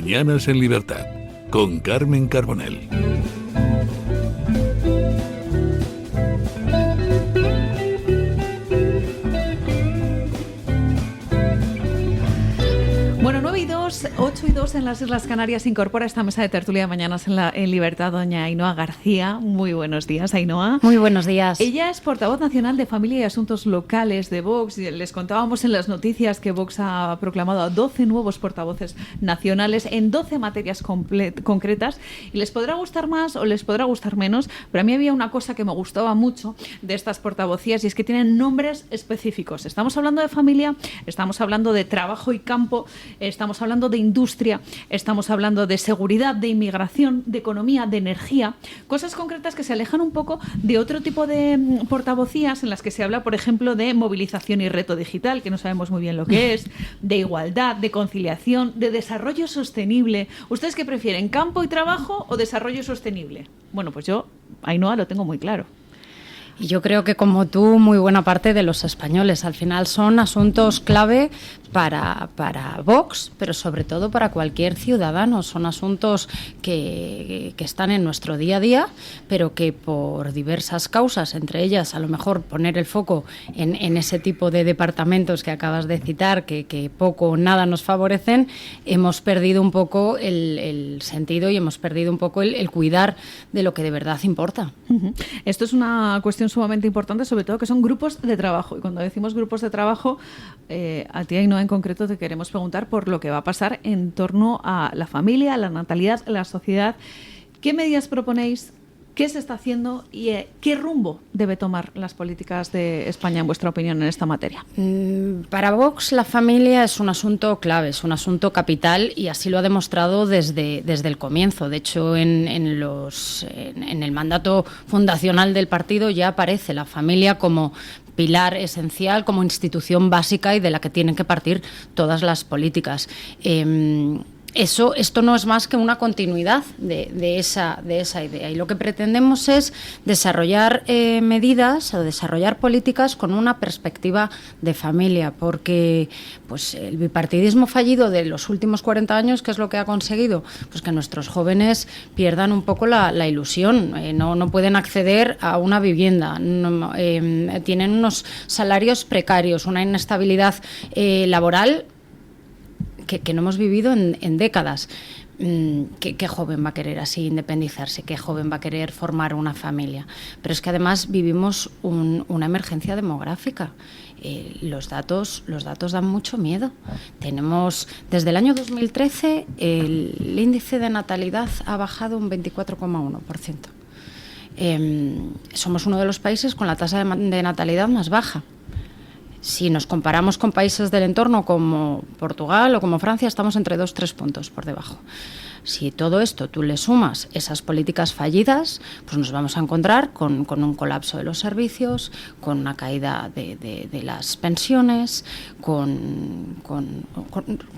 Mañanas en Libertad, con Carmen Carbonell. Bueno, 9:02, 8:02 en las Islas Canarias. Incorpora esta mesa de tertulia de Mañanas en Libertad doña Ainhoa García. Muy buenos días, Ainhoa. Muy buenos días. Ella es portavoz nacional de Familia y Asuntos Locales de Vox. Les contábamos en las noticias que Vox ha proclamado a 12 nuevos portavoces nacionales en 12 materias concretas. Y les podrá gustar más o les podrá gustar menos, pero a mí había una cosa que me gustaba mucho de estas portavocías y es que tienen nombres específicos. Estamos hablando de familia, estamos hablando de trabajo y campo, estamos hablando de industria, estamos hablando de seguridad, de inmigración, de economía, de energía, cosas concretas que se alejan un poco de otro tipo de portavocías en las que se habla, por ejemplo, de movilización y reto digital, que no sabemos muy bien lo que es, de igualdad, de conciliación, de desarrollo sostenible. ¿Ustedes qué prefieren, campo y trabajo o desarrollo sostenible? Bueno, pues yo, Ainhoa, lo tengo muy claro. Y yo creo que, como tú, muy buena parte de los españoles. Al final son asuntos clave para Vox, pero sobre todo para cualquier ciudadano. Son asuntos que están en nuestro día a día, pero que por diversas causas, entre ellas a lo mejor poner el foco en ese tipo de departamentos que acabas de citar, que poco o nada nos favorecen, hemos perdido un poco el sentido y hemos perdido un poco el cuidar de lo que de verdad importa. Esto es una cuestión sumamente importante, sobre todo que son grupos de trabajo. Y cuando decimos grupos de trabajo, a ti, Ainhoa, en concreto te queremos preguntar por lo que va a pasar en torno a la familia, la natalidad, la sociedad. ¿Qué medidas proponéis? ¿Qué se está haciendo? ¿Y qué rumbo debe tomar las políticas de España, en vuestra opinión, en esta materia? Para Vox, la familia es un asunto clave, es un asunto capital y así lo ha demostrado desde el comienzo. De hecho, en el mandato fundacional del partido ya aparece la familia como pilar esencial, como institución básica y de la que tienen que partir todas las políticas. Esto no es más que una continuidad de esa idea, y lo que pretendemos es desarrollar medidas o desarrollar políticas con una perspectiva de familia, porque pues el bipartidismo fallido de los últimos 40 años, ¿qué es lo que ha conseguido? Pues que nuestros jóvenes pierdan un poco la ilusión, no pueden acceder a una vivienda, tienen unos salarios precarios, una inestabilidad laboral que no hemos vivido en décadas. ¿Qué joven va a querer así independizarse? ¿Qué joven va a querer formar una familia? Pero es que además vivimos una emergencia demográfica. Los datos dan mucho miedo. Tenemos, desde el año 2013, el índice de natalidad ha bajado un 24,1%. Somos uno de los países con la tasa de natalidad más baja. Si nos comparamos con países del entorno como Portugal o como Francia, estamos entre 2-3 puntos por debajo. Si todo esto tú le sumas esas políticas fallidas, pues nos vamos a encontrar con un colapso de los servicios, con una caída de las pensiones,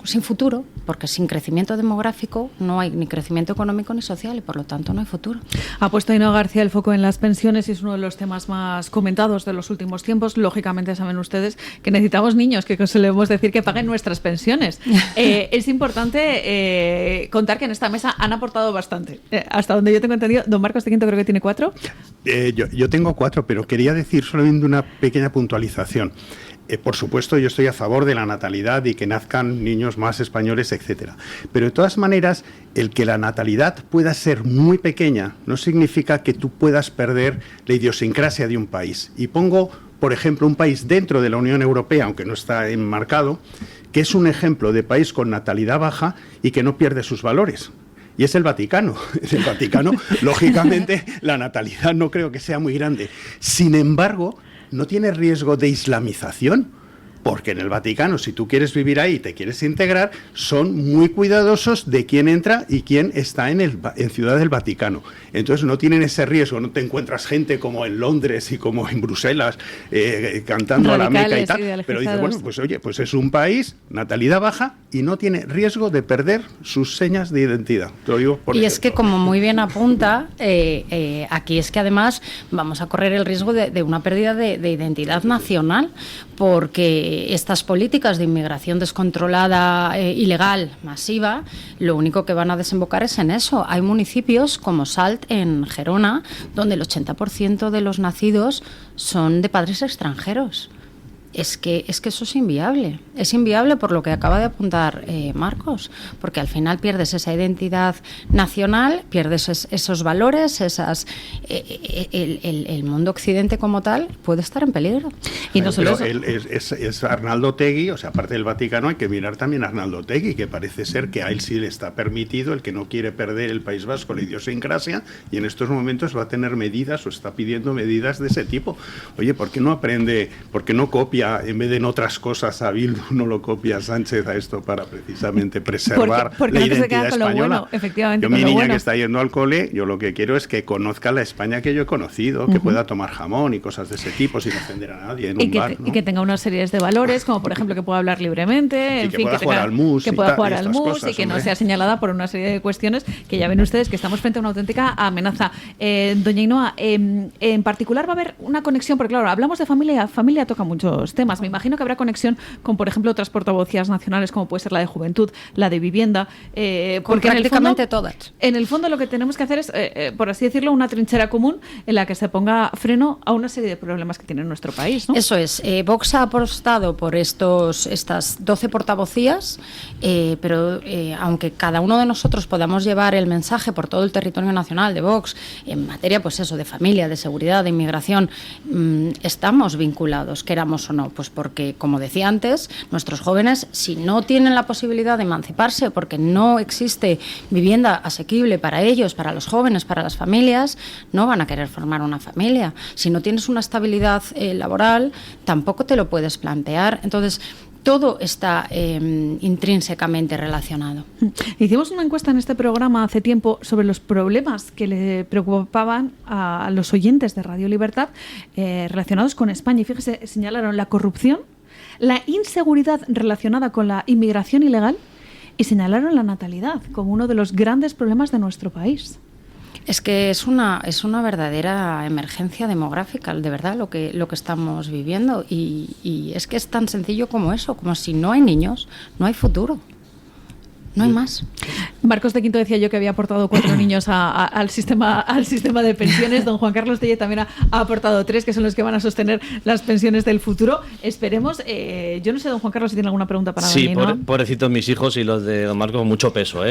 sin futuro, porque sin crecimiento demográfico no hay ni crecimiento económico ni social y por lo tanto no hay futuro. Ha puesto Ainhoa García el foco en las pensiones y es uno de los temas más comentados de los últimos tiempos. Lógicamente saben ustedes que necesitamos niños que solemos decir que paguen nuestras pensiones. Es importante contar que en esta mesa han aportado bastante. Hasta donde yo tengo entendido, don Marcos de Quinto creo que tiene 4. Yo tengo 4, pero quería decir solamente una pequeña puntualización. Por supuesto, yo estoy a favor de la natalidad y que nazcan niños más españoles, etcétera. Pero de todas maneras, el que la natalidad pueda ser muy pequeña no significa que tú puedas perder la idiosincrasia de un país. Y pongo, por ejemplo, un país dentro de la Unión Europea, aunque no está enmarcado, que es un ejemplo de país con natalidad baja y que no pierde sus valores. Y es el Vaticano. En el Vaticano, lógicamente, la natalidad no creo que sea muy grande. Sin embargo, no tiene riesgo de islamización, porque en el Vaticano, si tú quieres vivir ahí y te quieres integrar, son muy cuidadosos de quién entra y quién está en Ciudad del Vaticano. Entonces no tienen ese riesgo, no te encuentras gente como en Londres y como en Bruselas cantando radicales, a la Meca y tal, pero dices, bueno, pues oye, pues es un país, natalidad baja y no tiene riesgo de perder sus señas de identidad. Te lo digo por ejemplo. Es que, como muy bien apunta, aquí es que además vamos a correr el riesgo de una pérdida de identidad nacional, porque estas políticas de inmigración descontrolada, ilegal, masiva, lo único que van a desembocar es en eso. Hay municipios como Salt, en Gerona, donde el 80% de los nacidos son de padres extranjeros. Es que eso es inviable. Es inviable por lo que acaba de apuntar Marcos, porque al final pierdes esa identidad nacional, pierdes esos valores, el mundo occidente como tal puede estar en peligro. Y no solo eso. Es Arnaldo Otegi, o sea, aparte del Vaticano hay que mirar también a Arnaldo Otegi, que parece ser que a él sí le está permitido, el que no quiere perder el País Vasco, la idiosincrasia, y en estos momentos va a tener medidas o está pidiendo medidas de ese tipo. Oye, ¿por qué no aprende, por qué no copia, en vez de en otras cosas a Bildu, no lo copia Sánchez a esto para precisamente preservar porque la no identidad se queda con lo española? bueno, efectivamente, Yo, con mi lo niña bueno. que está yendo al cole, yo lo que quiero es que conozca la España que yo he conocido, que pueda tomar jamón y cosas de ese tipo sin ofender a nadie en un bar, ¿no? Y que tenga unas series de valores, como por ejemplo que pueda hablar libremente, Y que pueda jugar al mus que y pueda tal, jugar y al estas mus cosas, y que no hombre. sea señalada por una serie de cuestiones que ya ven ustedes que estamos frente a una auténtica amenaza. Doña Ainhoa, en particular va a haber una conexión, porque claro, hablamos de familia toca muchos temas. Me imagino que habrá conexión con, por ejemplo, otras portavocías nacionales, como puede ser la de Juventud, la de Vivienda. Porque prácticamente en el fondo, todas. En el fondo lo que tenemos que hacer es, por así decirlo, una trinchera común en la que se ponga freno a una serie de problemas que tiene nuestro país, ¿no? Eso es. Vox ha apostado por estas 12 portavocías, pero aunque cada uno de nosotros podamos llevar el mensaje por todo el territorio nacional de Vox en materia, pues eso, de familia, de seguridad, de inmigración, estamos vinculados, queramos o no, pues porque, como decía antes, nuestros jóvenes, si no tienen la posibilidad de emanciparse porque no existe vivienda asequible para ellos, para los jóvenes, para las familias, no van a querer formar una familia. Si no tienes una estabilidad laboral, tampoco te lo puedes plantear. Entonces, todo está intrínsecamente relacionado. Hicimos una encuesta en este programa hace tiempo sobre los problemas que le preocupaban a los oyentes de Radio Libertad relacionados con España. Y fíjese, señalaron la corrupción, la inseguridad relacionada con la inmigración ilegal y señalaron la natalidad como uno de los grandes problemas de nuestro país. Es que es una verdadera emergencia demográfica, de verdad, lo que estamos viviendo. Y es que es tan sencillo como eso, como si no hay niños, no hay futuro. No hay más. Marcos de Quinto decía yo que había aportado 4 niños al sistema de pensiones. Don Juan Carlos Telle también ha aportado 3, que son los que van a sostener las pensiones del futuro. Esperemos. Yo no sé, don Juan Carlos, si tiene alguna pregunta para Sí, mí, ¿no? pobrecitos mis hijos y los de don Marcos, mucho peso.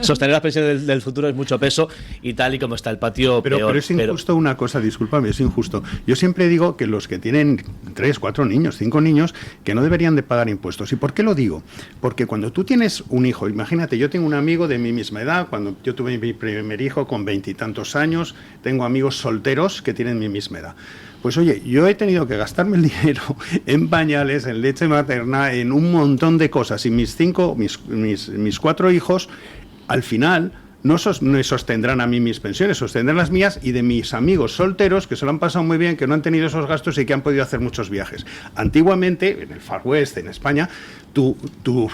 Sostener las pensiones del futuro es mucho peso y tal y como está el patio, pero peor. Pero es injusto una cosa, discúlpame, es injusto. Yo siempre digo que los que tienen 3, 4 niños, 5 niños, que no deberían de pagar impuestos. ¿Y por qué lo digo? Porque cuando tú tienes un hijo, imagínate, yo tengo un amigo de mi misma edad, cuando yo tuve mi primer hijo con 20 y tantos años, tengo amigos solteros que tienen mi misma edad. Pues oye, yo he tenido que gastarme el dinero en pañales, en leche materna, en un montón de cosas, y mis 4 hijos, al final, no me sostendrán a mí mis pensiones, sostendrán las mías y de mis amigos solteros que se lo han pasado muy bien, que no han tenido esos gastos y que han podido hacer muchos viajes. Antiguamente, en el Far West, en España, tu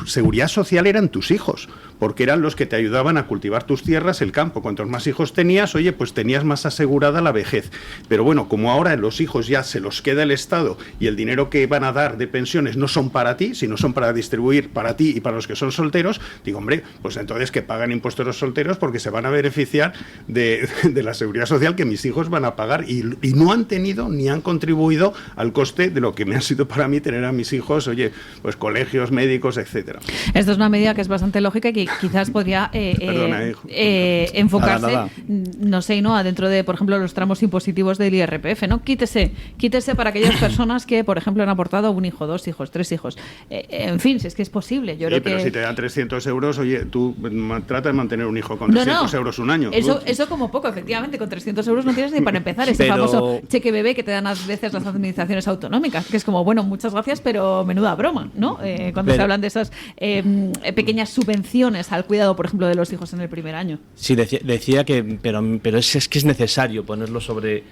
seguridad social eran tus hijos, porque eran los que te ayudaban a cultivar tus tierras, el campo. Cuantos más hijos tenías, oye, pues tenías más asegurada la vejez. Pero bueno, como ahora los hijos ya se los queda el Estado y el dinero que van a dar de pensiones no son para ti, sino son para distribuir para ti y para los que son solteros, digo, hombre, pues entonces que pagan impuestos los solteros porque se van a beneficiar de la seguridad social que mis hijos van a pagar y no han tenido ni han contribuido al coste de lo que me ha sido para mí tener a mis hijos, oye, pues colegios, médicos, etcétera. Esto es una medida que es bastante lógica y que quizás podría enfocarse, Nada. no sé, ¿no? Dentro de, por ejemplo, los tramos impositivos del IRPF, ¿no? Quítese para aquellas personas que, por ejemplo, han aportado un hijo, 2 hijos, 3 hijos. En fin, si es que es posible. Yo creo pero que... si te dan 300 euros, oye, tú trata de mantener un hijo con 300 euros un año. Eso como poco, efectivamente, con 300 euros no tienes ni para empezar. Ese Pero... famoso cheque bebé que te dan a veces las administraciones autonómicas, que es como, bueno, muchas gracias, pero menuda broma, ¿no? Cuando se hablan de esas pequeñas subvenciones al cuidado, por ejemplo, de los hijos en el primer año. Sí, decía que, pero es que es necesario ponerlo sobre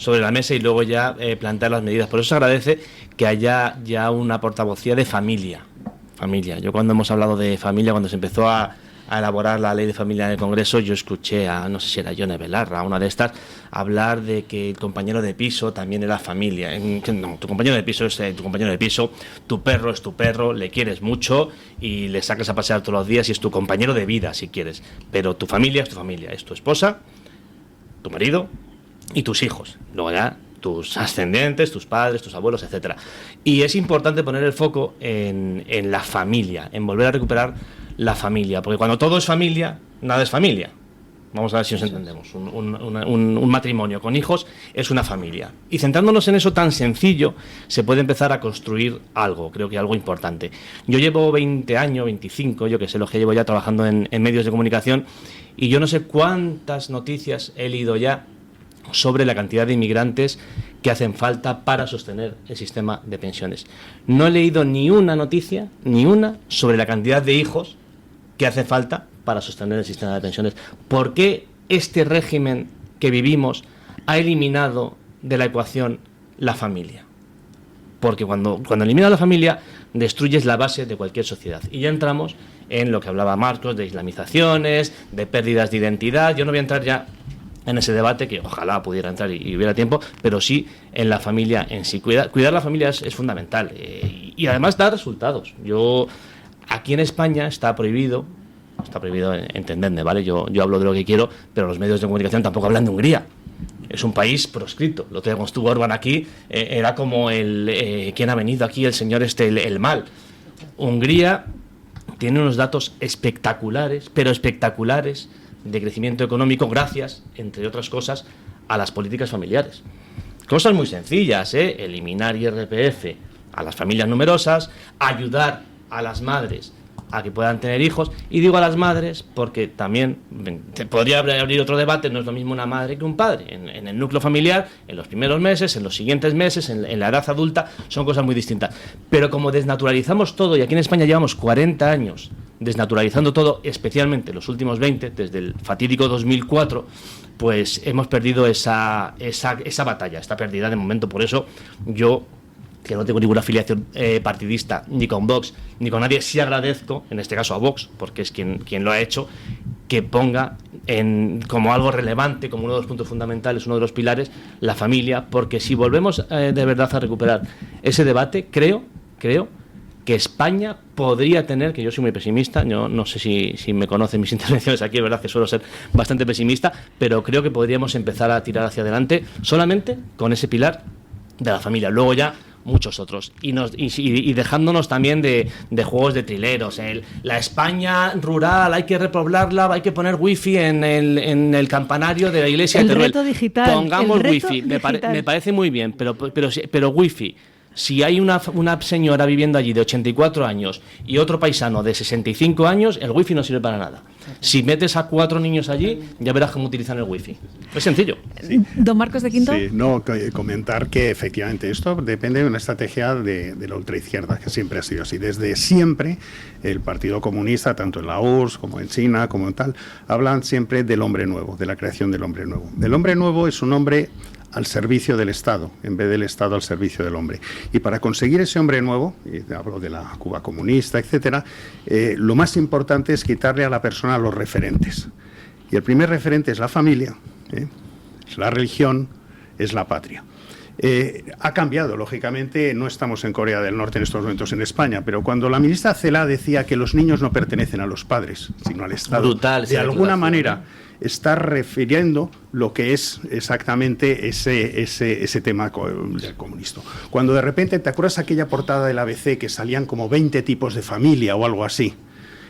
la mesa y luego ya plantear las medidas. Por eso se agradece que haya ya una portavocía de familia. Yo cuando hemos hablado de familia, cuando se empezó a a elaborar la ley de familia en el Congreso, yo escuché a, no sé si era Yone Belarra, una de estas, hablar de que el compañero de piso también era familia. No, tu compañero de piso es tu compañero de piso, tu perro es tu perro, le quieres mucho y le sacas a pasear todos los días y es tu compañero de vida, si quieres. Pero tu familia, es tu esposa, tu marido y tus hijos. Luego ya tus ascendientes, tus padres, tus abuelos, etcétera. Y es importante poner el foco en la familia, en volver a recuperar la familia, porque cuando todo es familia, nada es familia. Vamos a ver si nos entendemos. Un matrimonio con hijos es una familia. Y centrándonos en eso tan sencillo, se puede empezar a construir algo, creo que algo importante. Yo llevo 20 años, 25, yo que sé, los que llevo ya trabajando en medios de comunicación, y yo no sé cuántas noticias he leído ya sobre la cantidad de inmigrantes que hacen falta para sostener el sistema de pensiones. No he leído ni una noticia, ni una, sobre la cantidad de hijos que hace falta para sostener el sistema de pensiones. ¿Por qué este régimen que vivimos ha eliminado de la ecuación la familia? Porque cuando eliminas la familia, destruyes la base de cualquier sociedad. Y ya entramos en lo que hablaba Marcos, de islamizaciones, de pérdidas de identidad. Yo no voy a entrar ya en ese debate, que ojalá pudiera entrar y hubiera tiempo, pero sí en la familia en sí. Cuidar la familia es fundamental, y además da resultados. Aquí en España está prohibido, entendedme, ¿vale? Yo hablo de lo que quiero, pero los medios de comunicación tampoco hablan de Hungría. Es un país proscrito. Lo que estuvo Orbán aquí era como ¿quién ha venido aquí? El señor el mal. Hungría tiene unos datos espectaculares, pero espectaculares, de crecimiento económico gracias, entre otras cosas, a las políticas familiares. Cosas muy sencillas, eliminar IRPF a las familias numerosas, ayudar a las madres a que puedan tener hijos, y digo a las madres porque también podría abrir otro debate, no es lo mismo una madre que un padre, en el núcleo familiar, en los primeros meses, en los siguientes meses, en la edad adulta, son cosas muy distintas. Pero como desnaturalizamos todo, y aquí en España llevamos 40 años desnaturalizando todo, especialmente los últimos 20, desde el fatídico 2004, pues hemos perdido esa batalla, está perdida de momento. Por eso yo, que no tengo ninguna afiliación partidista ni con Vox ni con nadie, sí agradezco, en este caso a Vox, porque es quien lo ha hecho, que ponga como algo relevante, como uno de los puntos fundamentales, uno de los pilares, la familia, porque si volvemos de verdad a recuperar ese debate, creo que España podría tener, que yo soy muy pesimista, yo no sé si me conocen mis intervenciones aquí, es verdad que suelo ser bastante pesimista, pero creo que podríamos empezar a tirar hacia adelante solamente con ese pilar de la familia. Luego ya muchos otros, y dejándonos también de juegos de trileros. La España rural hay que repoblarla, hay que poner wifi en el campanario de la iglesia de Teruel. Reto digital. Pongamos wifi, me parece muy bien, pero wifi. Si hay una señora viviendo allí de 84 años y otro paisano de 65 años, el wifi no sirve para nada. Si metes a 4 niños allí, ya verás cómo utilizan el wifi. Es sencillo. Sí. Don Marcos de Quinto. Sí, comentar que efectivamente esto depende de una estrategia de la ultraizquierda, que siempre ha sido así. Desde siempre el Partido Comunista, tanto en la URSS como en China, como en tal, hablan siempre del hombre nuevo, de la creación del hombre nuevo. El hombre nuevo es un hombre al servicio del Estado, en vez del Estado al servicio del hombre. Y para conseguir ese hombre nuevo, y hablo de la Cuba comunista, etcétera, lo más importante es quitarle a la persona los referentes. Y el primer referente es la familia, es la religión, es la patria. Ha cambiado, lógicamente, no estamos en Corea del Norte en estos momentos en España, pero cuando la ministra Celaá decía que los niños no pertenecen a los padres, sino al Estado, brutal, de alguna manera está refiriendo lo que es exactamente ese tema del comunismo. Cuando de repente, ¿te acuerdas aquella portada del ABC que salían como 20 tipos de familia o algo así?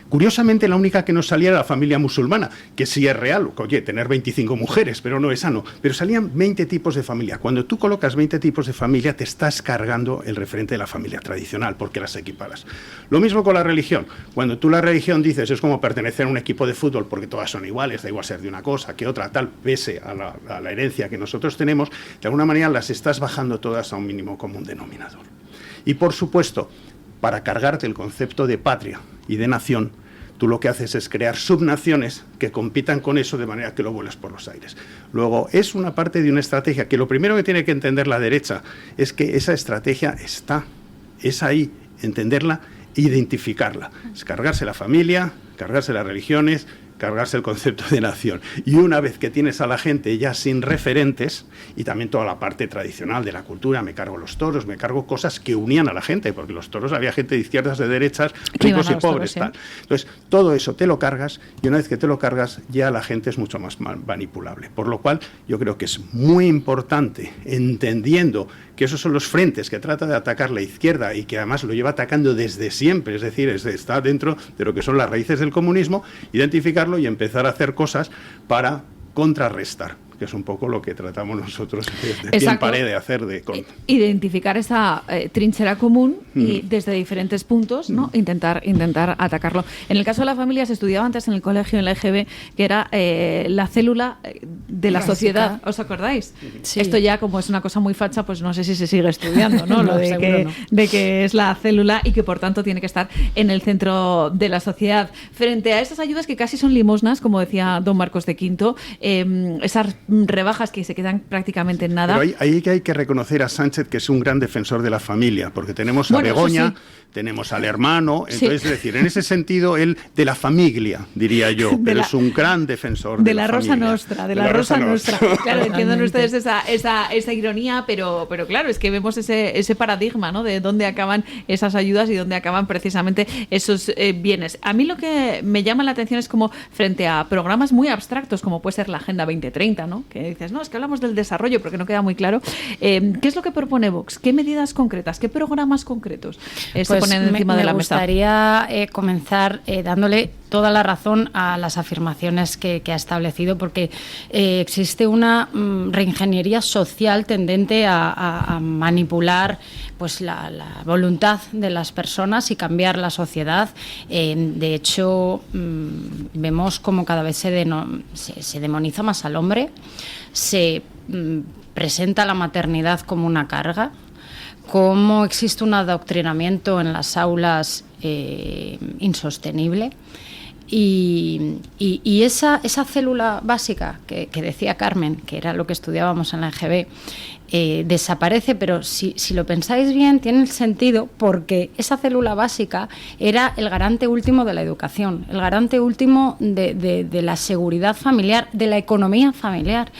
Curiosamente, la única que no salía era la familia musulmana, que sí es real, oye, tener 25 mujeres, pero no, esa no. Pero salían 20 tipos de familia. Cuando tú colocas 20 tipos de familia, te estás cargando el referente de la familia tradicional, porque las equiparas. Lo mismo con la religión. Cuando tú la religión dices, es como pertenecer a un equipo de fútbol, porque todas son iguales, da igual ser de una cosa que otra, tal, pese a la herencia que nosotros tenemos, de alguna manera las estás bajando todas a un mínimo común denominador. Y por supuesto, para cargarte el concepto de patria y de nación, tú lo que haces es crear subnaciones que compitan con eso de manera que lo vuelas por los aires. Luego, es una parte de una estrategia que lo primero que tiene que entender la derecha es que esa estrategia es ahí, entenderla, identificarla. Es cargarse la familia, cargarse las religiones, cargarse el concepto de nación. Y una vez que tienes a la gente ya sin referentes, y también toda la parte tradicional de la cultura, me cargo los toros, me cargo cosas que unían a la gente, porque los toros había gente de izquierdas, de derechas, ricos y pobres, tal. Entonces, todo eso te lo cargas, y una vez que te lo cargas, ya la gente es mucho más manipulable. Por lo cual, yo creo que es muy importante, entendiendo que esos son los frentes que trata de atacar la izquierda y que además lo lleva atacando desde siempre, es decir, está dentro de lo que son las raíces del comunismo, identificarlo y empezar a hacer cosas para contrarrestar, que es un poco lo que tratamos nosotros de pie en pared de hacer. Identificar esa trinchera común y desde diferentes puntos, ¿no? intentar atacarlo. En el caso de la familia se estudiaba antes en el colegio, en la EGB, que era la célula de la sociedad. ¿Os acordáis? Sí. Esto ya, como es una cosa muy facha, pues no sé si se sigue estudiando, ¿no? Lo de que es la célula y que por tanto tiene que estar en el centro de la sociedad. Frente a esas ayudas que casi son limosnas, como decía don Marcos de Quinto, esas rebajas que se quedan prácticamente en nada. Pero ahí hay que reconocer a Sánchez, que es un gran defensor de la familia, porque tenemos a Begoña, tenemos al hermano, entonces, es decir, en ese sentido, él de la familia, diría yo, pero es un gran defensor de la Rosa familia. Nostra, de la Rosa Nostra. Claro, entienden ustedes esa ironía, pero claro, es que vemos ese paradigma, ¿no? De dónde acaban esas ayudas y dónde acaban precisamente esos bienes. A mí lo que me llama la atención es como frente a programas muy abstractos, como puede ser la Agenda 2030, ¿no? Que dices, no, es que hablamos del desarrollo, porque no queda muy claro. ¿Qué es lo que propone Vox? ¿Qué medidas concretas? ¿Qué programas concretos se ponen encima de la mesa? Me gustaría comenzar dándole toda la razón a las afirmaciones que ha establecido, porque existe una reingeniería social tendente a manipular pues la voluntad de las personas y cambiar la sociedad. De hecho, vemos como cada vez se demoniza más al hombre, se presenta la maternidad como una carga, cómo existe un adoctrinamiento en las aulas insostenible. Y esa célula básica que decía Carmen, que era lo que estudiábamos en la EGB, desaparece, pero si lo pensáis bien, tiene sentido, porque esa célula básica era el garante último de la educación, el garante último de la seguridad familiar, de la economía familiar.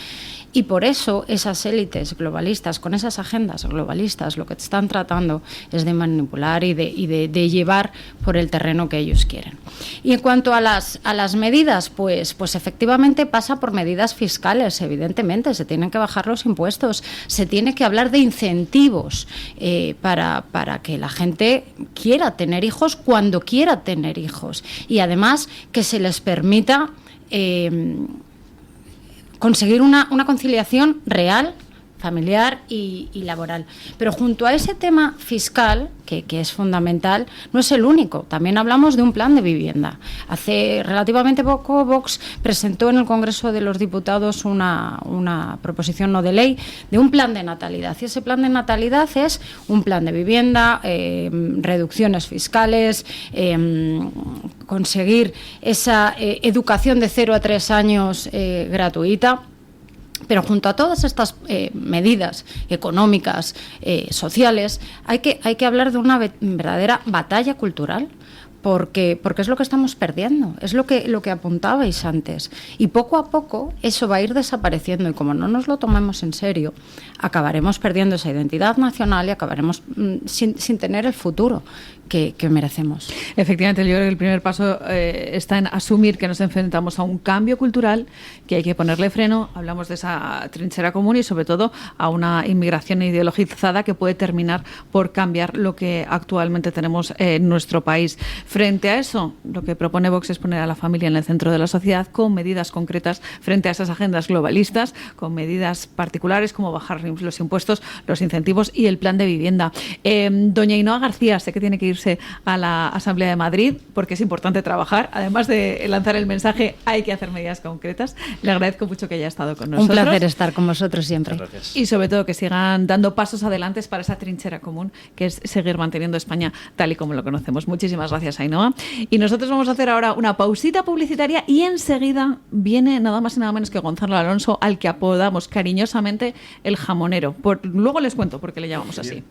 Y por eso esas élites globalistas, con esas agendas globalistas, lo que están tratando es de manipular y de llevar por el terreno que ellos quieren. Y en cuanto a las medidas, pues efectivamente pasa por medidas fiscales, evidentemente. Se tienen que bajar los impuestos, se tiene que hablar de incentivos para que la gente quiera tener hijos cuando quiera tener hijos. Y además que se les permita conseguir una conciliación real, familiar y laboral. Pero junto a ese tema fiscal, que es fundamental, no es el único. También hablamos de un plan de vivienda. Hace relativamente poco Vox presentó en el Congreso de los Diputados una proposición no de ley de un plan de natalidad. Y ese plan de natalidad es un plan de vivienda, reducciones fiscales, conseguir esa educación de 0 a 3 años gratuita. Pero junto a todas estas medidas económicas, sociales, hay que hablar de una verdadera batalla cultural, porque es lo que estamos perdiendo, es lo que apuntabais antes. Y poco a poco eso va a ir desapareciendo, y como no nos lo tomemos en serio, acabaremos perdiendo esa identidad nacional y acabaremos sin tener el futuro que merecemos. Efectivamente, yo creo que el primer paso está en asumir que nos enfrentamos a un cambio cultural, que hay que ponerle freno. Hablamos de esa trinchera común y sobre todo a una inmigración ideologizada que puede terminar por cambiar lo que actualmente tenemos en nuestro país. Frente a eso, lo que propone Vox es poner a la familia en el centro de la sociedad, con medidas concretas frente a esas agendas globalistas, con medidas particulares como bajar los impuestos, los incentivos y el plan de vivienda. Doña Ainhoa García, sé que tiene que irse a la Asamblea de Madrid porque es importante trabajar. Además de lanzar el mensaje, hay que hacer medidas concretas. Le agradezco mucho que haya estado con nosotros. Un placer estar con vosotros siempre. Gracias. Y sobre todo que sigan dando pasos adelante para esa trinchera común, que es seguir manteniendo España tal y como lo conocemos. Muchísimas gracias, Ainhoa. Y nosotros vamos a hacer ahora una pausita publicitaria y enseguida viene nada más y nada menos que Gonzalo Alonso, al que apodamos cariñosamente el jamonero. Luego les cuento por qué le llamamos así.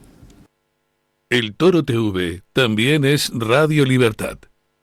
El Toro TV también es Radio Libertad.